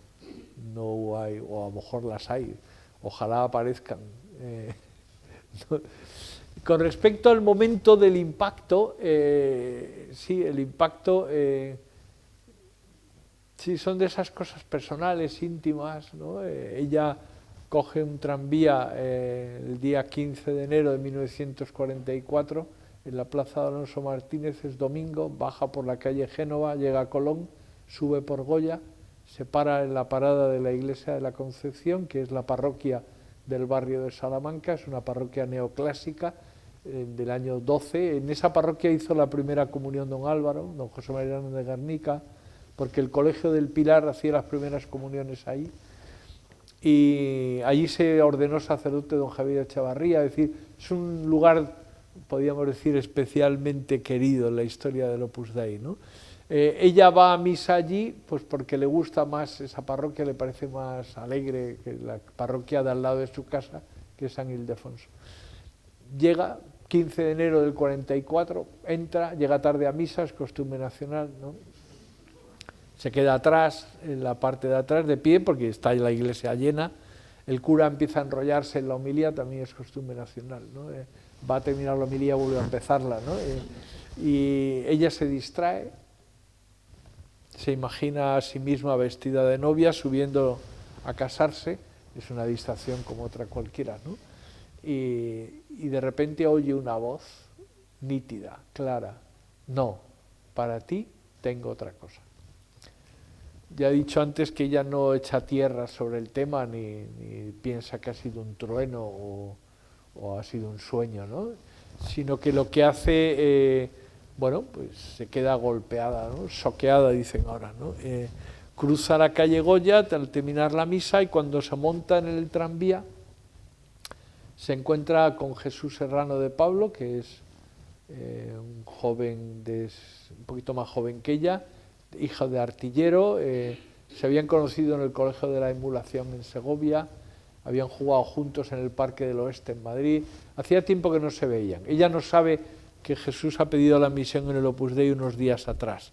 hay, o a lo mejor las hay, ojalá aparezcan. No. Con respecto al momento del impacto, sí, el impacto, sí, son de esas cosas personales, íntimas, ¿no? Ella coge un tranvía el día 15 de enero de 1944 en la plaza de Alonso Martínez, es domingo, baja por la calle Génova, llega a Colón, sube por Goya, se para en la parada de la iglesia de la Concepción, que es la parroquia del barrio de Salamanca, es una parroquia neoclásica del año 12. En esa parroquia hizo la primera comunión don Álvaro, don José María de Guernica, porque el Colegio del Pilar hacía las primeras comuniones ahí, y allí se ordenó sacerdote don Javier Echevarría, es decir, es un lugar, podríamos decir, especialmente querido en la historia del Opus Dei, ¿no? Ella va a misa allí pues porque le gusta más esa parroquia, le parece más alegre que la parroquia de al lado de su casa, que es San Ildefonso. Llega 15 de enero del 44, entra, llega tarde a misa, es costumbre nacional, ¿no? Se queda atrás, en la parte de atrás, de pie, porque está la iglesia llena. El cura empieza a enrollarse en la homilía, también es costumbre nacional, ¿no? Va a terminar la homilía, vuelve a empezarla, ¿no? Y ella se distrae, se imagina a sí misma vestida de novia, subiendo a casarse, es una distracción como otra cualquiera, ¿no? Y de repente oye una voz nítida, clara: no, para ti tengo otra cosa. Ya he dicho antes que ella no echa tierra sobre el tema, ni piensa que ha sido un trueno o ha sido un sueño, ¿no? Sino que lo que hace, bueno, pues se queda golpeada, ¿no? Soqueada, dicen ahora, ¿no? Cruza la calle Goya al terminar la misa, y cuando se monta en el tranvía se encuentra con Jesús Serrano de Pablo, que es un joven, un poquito más joven que ella, hija de artillero. Se habían conocido en el Colegio de la Emulación en Segovia, habían jugado juntos en el Parque del Oeste en Madrid, hacía tiempo que no se veían. Ella no sabe que Jesús ha pedido la misión en el Opus Dei unos días atrás,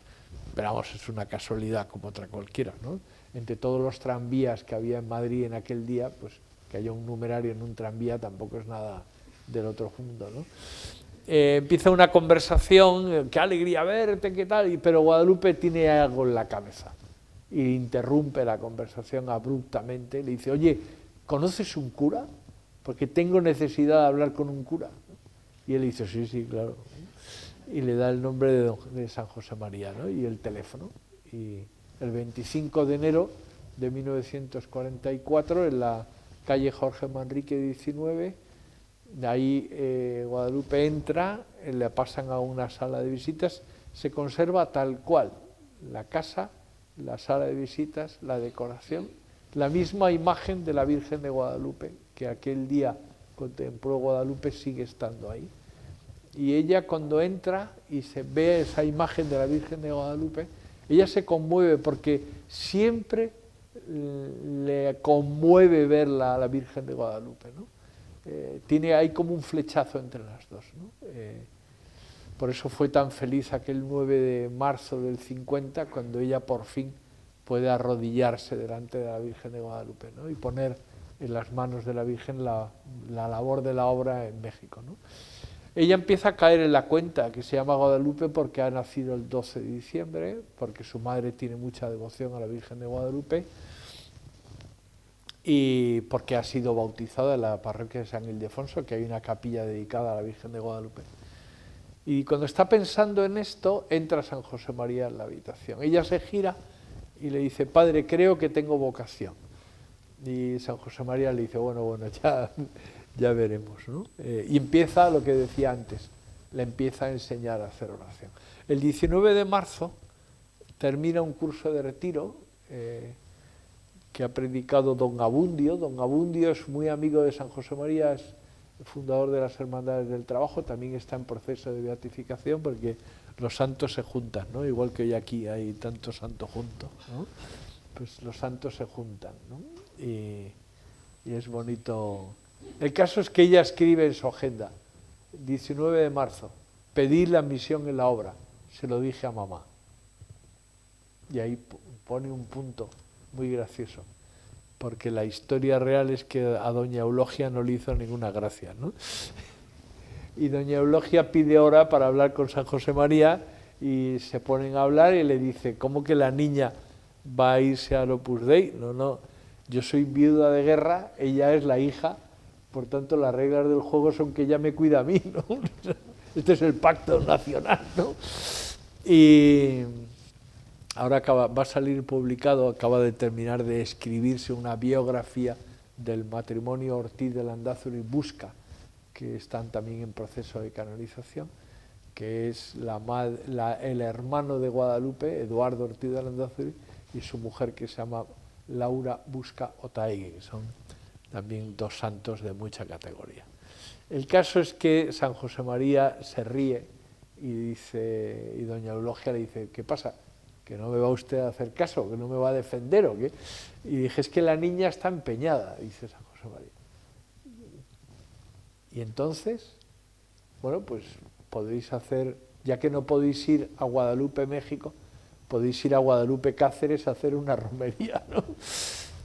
pero vamos, es una casualidad como otra cualquiera, ¿no? Entre todos los tranvías que había en Madrid en aquel día, pues que haya un numerario en un tranvía tampoco es nada del otro mundo, ¿no? Empieza una conversación, qué alegría verte, qué tal, pero Guadalupe tiene algo en la cabeza y interrumpe la conversación abruptamente, le dice: oye, ¿conoces un cura? Porque tengo necesidad de hablar con un cura. Y él dice: sí, sí, claro. Y le da el nombre de San José María, ¿no? Y el teléfono. Y el 25 de enero de 1944, en la calle Jorge Manrique 19, de ahí Guadalupe entra, le pasan a una sala de visitas, se conserva tal cual la casa, la sala de visitas, la decoración, la misma imagen de la Virgen de Guadalupe que aquel día contempló Guadalupe sigue estando ahí. Y ella, cuando entra y se ve esa imagen de la Virgen de Guadalupe, ella se conmueve, porque siempre le conmueve verla a la Virgen de Guadalupe, ¿no? Hay como un flechazo entre las dos, ¿no? Por eso fue tan feliz aquel 9 de marzo del 50, cuando ella por fin puede arrodillarse delante de la Virgen de Guadalupe, ¿no? Y poner en las manos de la Virgen la labor de la obra en México, ¿no? Ella empieza a caer en la cuenta que se llama Guadalupe porque ha nacido el 12 de diciembre, porque su madre tiene mucha devoción a la Virgen de Guadalupe, y porque ha sido bautizada en la parroquia de San Ildefonso, que hay una capilla dedicada a la Virgen de Guadalupe. Y cuando está pensando en esto, entra San José María en la habitación. Ella se gira y le dice: padre, creo que tengo vocación. Y San José María le dice: bueno, ya veremos, ¿no? Y empieza lo que decía antes, le empieza a enseñar a hacer oración. El 19 de marzo termina un curso de retiro que ha predicado don Abundio. Don Abundio es muy amigo de San José María, es fundador de las Hermandades del Trabajo, también está en proceso de beatificación porque los santos se juntan, ¿no? Igual que hoy aquí hay tantos santos juntos, ¿no? Pues los santos se juntan, ¿no? Y es bonito. El caso es que ella escribe en su agenda, 19 de marzo, pedir la admisión en la obra, se lo dije a mamá. Y ahí pone un punto muy gracioso, porque la historia real es que a doña Eulogia no le hizo ninguna gracia, ¿no? Y doña Eulogia pide hora para hablar con San José María y se ponen a hablar y le dice, ¿cómo que la niña va a irse al Opus Dei? No, no, yo soy viuda de guerra, ella es la hija, por tanto las reglas del juego son que ella me cuida a mí, ¿no? Este es el pacto nacional, ¿no? Y ahora va a salir publicado, acaba de terminar de escribirse una biografía del matrimonio Ortiz de Landázuri y Busca, que están también en proceso de canonización, que es el hermano de Guadalupe, Eduardo Ortiz de Landázuri, y su mujer, que se llama Laura Busca Otaegui, que son también dos santos de mucha categoría. El caso es que San José María se ríe y doña Eulogia le dice, ¿qué pasa? ¿Que no me va usted a hacer caso? ¿Que no me va a defender o qué? Y dije, es que la niña está empeñada, dice San José María. Y entonces, bueno, pues podéis hacer, ya que no podéis ir a Guadalupe, México, podéis ir a Guadalupe, Cáceres a hacer una romería, ¿no?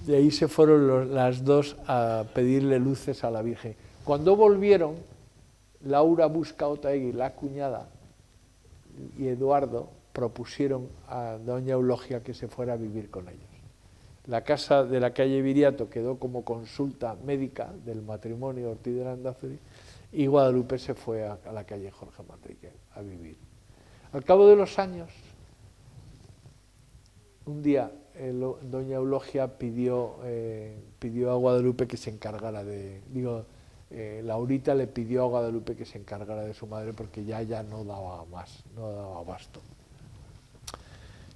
De ahí se fueron las dos a pedirle luces a la Virgen. Cuando volvieron, Laura Busca Otaegui, la cuñada, y Eduardo propusieron a doña Eulogia que se fuera a vivir con ellos. La casa de la calle Viriato quedó como consulta médica del matrimonio Ortiz de Landázuri y Guadalupe se fue a la calle Jorge Manrique a vivir. Al cabo de los años, un día doña Eulogia pidió a Guadalupe que se encargara Laurita le pidió a Guadalupe que se encargara de su madre porque ya no daba más, no daba abasto.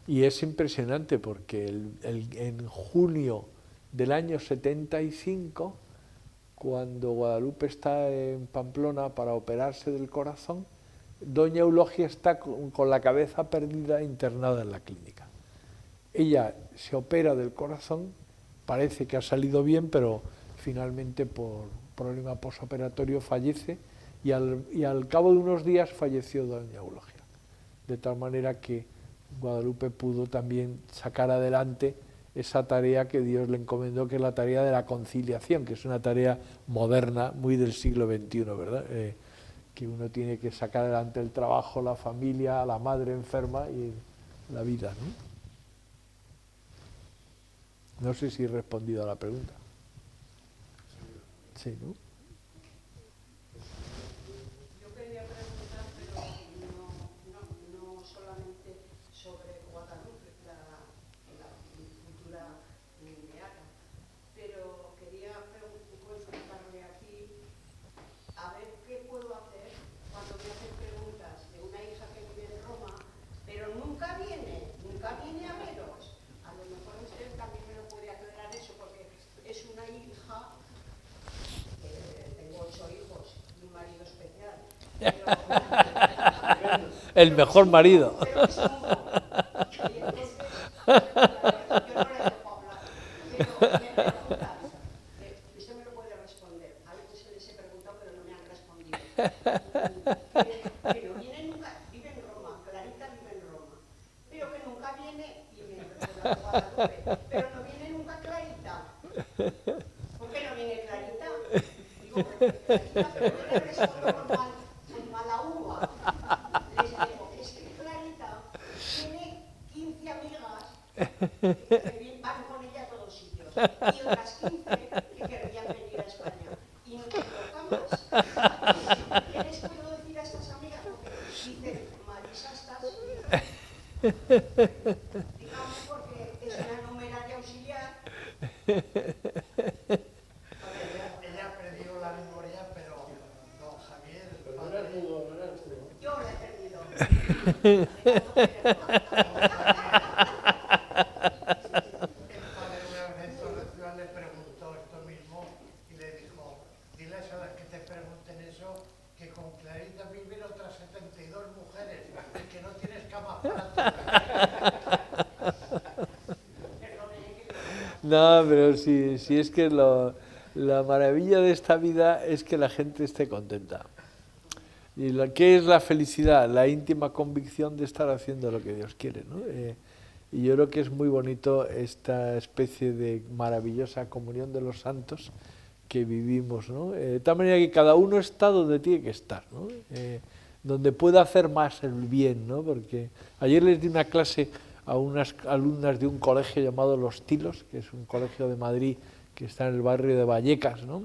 Y es impresionante porque en junio del año 75, cuando Guadalupe está en Pamplona para operarse del corazón, doña Eulogia está con la cabeza perdida internada en la clínica. Ella se opera del corazón, parece que ha salido bien, pero finalmente por problema posoperatorio fallece y al cabo de unos días falleció doña Eulogia. De tal manera que Guadalupe pudo también sacar adelante esa tarea que Dios le encomendó, que es la tarea de la conciliación, que es una tarea moderna, muy del siglo XXI, ¿verdad? Que uno tiene que sacar adelante el trabajo, la familia, la madre enferma y la vida, ¿no? No sé si he respondido a la pregunta. Sí, ¿no? Yo quería preguntar, pero no solamente sobre Guadalupe, la cultura beata, pero quería consultarle aquí a ver qué puedo hacer cuando me hacen preguntas de una hija que vive en Roma, pero nunca viene a veros. A lo mejor usted también me lo puede aclarar eso, porque es una hija. Tengo 8 hijos y un marido especial. El mejor marido. Pero es uno. Y entonces, yo no le dejo hablar. Pero me preguntas, usted me lo puede responder. Algo se les he preguntado, pero no me han respondido. Que no viene nunca, vive en Roma, Clarita vive en Roma. Pero que nunca viene, y me recuerda a Guadalupe, pero no viene nunca Clarita. ¿Por qué no viene Clarita? Digo, porque Clarita, pero no le respondo con mala uva. Les digo, es que Clarita tiene 15 amigas que van con ella a todos sitios. Y otras 15 que querrían venir a España. Y no te toca más. ¿Qué les puedo decir a estas amigas? Porque dicen, Marisa, estás... Digamos, porque es una numeraria auxiliar. Ella perdió la memoria padre una vez en Torrecilla le preguntó esto mismo y le dijo, diles a las que te pregunten eso, que con Clarita viven otras 72 mujeres y que no tienes cama para todas. No, pero sí es que la maravilla de esta vida es que la gente esté contenta. ¿Y qué es la felicidad? La íntima convicción de estar haciendo lo que Dios quiere, ¿no? Y yo creo que es muy bonito esta especie de maravillosa comunión de los santos que vivimos, ¿no? De tal manera que cada uno está donde tiene que estar, ¿no? Donde pueda hacer más el bien, ¿no? Porque ayer les di una clase a unas alumnas de un colegio llamado Los Tilos, que es un colegio de Madrid que está en el barrio de Vallecas, ¿no?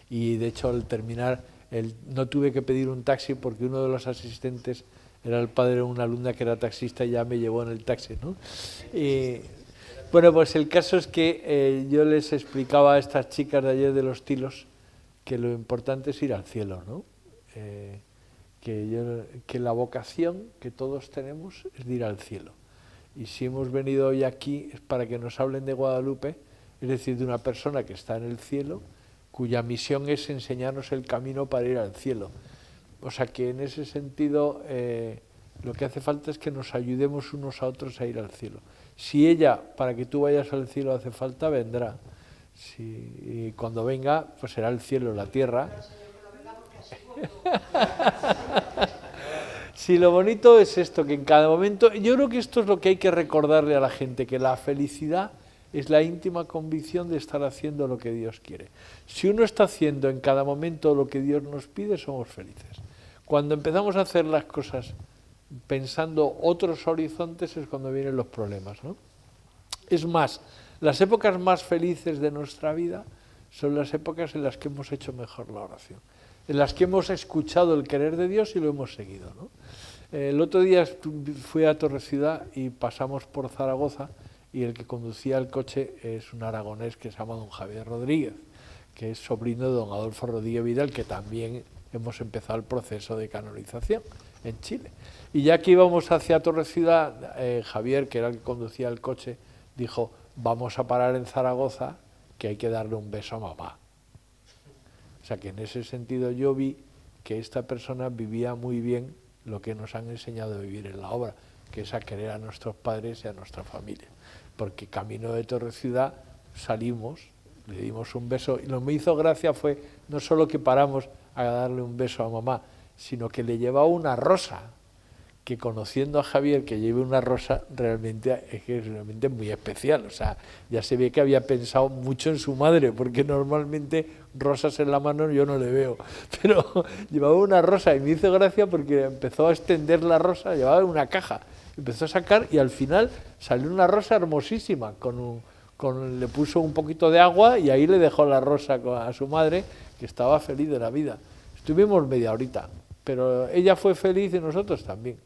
Y de hecho al terminar no tuve que pedir un taxi porque uno de los asistentes era el padre de una alumna que era taxista y ya me llevó en el taxi, ¿no? Y, bueno, pues el caso es que yo les explicaba a estas chicas de ayer de Los Tilos que lo importante es ir al cielo, ¿no? Que la vocación que todos tenemos es de ir al cielo. Y si hemos venido hoy aquí es para que nos hablen de Guadalupe, es decir, de una persona que está en el cielo, cuya misión es enseñarnos el camino para ir al cielo. O sea que en ese sentido lo que hace falta es que nos ayudemos unos a otros a ir al cielo. Si ella, para que tú vayas al cielo hace falta, vendrá. Y cuando venga, pues será el cielo, la tierra. Sí, lo bonito es esto, que en cada momento, yo creo que esto es lo que hay que recordarle a la gente, que la felicidad es la íntima convicción de estar haciendo lo que Dios quiere. Si uno está haciendo en cada momento lo que Dios nos pide, somos felices. Cuando empezamos a hacer las cosas pensando otros horizontes es cuando vienen los problemas, ¿no? Es más, las épocas más felices de nuestra vida son las épocas en las que hemos hecho mejor la oración, en las que hemos escuchado el querer de Dios y lo hemos seguido, ¿no? El otro día fui a Torrecilla y pasamos por Zaragoza y el que conducía el coche es un aragonés que se llama don Javier Rodríguez, que es sobrino de don Adolfo Rodríguez Vidal, que también hemos empezado el proceso de canonización en Chile. Y ya que íbamos hacia Torrecilla, Javier, que era el que conducía el coche, dijo, vamos a parar en Zaragoza, que hay que darle un beso a mamá. O sea que en ese sentido yo vi que esta persona vivía muy bien lo que nos han enseñado a vivir en la obra, que es a querer a nuestros padres y a nuestra familia. Porque camino de Torrecilla salimos, le dimos un beso, y lo que me hizo gracia fue no solo que paramos a darle un beso a mamá, sino que le llevaba una rosa, que conociendo a Javier que lleve una rosa realmente es realmente muy especial. O sea, ya se ve que había pensado mucho en su madre, porque normalmente rosas en la mano yo no le veo, pero llevaba una rosa y me hizo gracia porque empezó a extender la rosa, llevaba una caja, empezó a sacar y al final salió una rosa hermosísima, le puso un poquito de agua y ahí le dejó la rosa a su madre, que estaba feliz de la vida. Estuvimos media horita, pero ella fue feliz y nosotros también.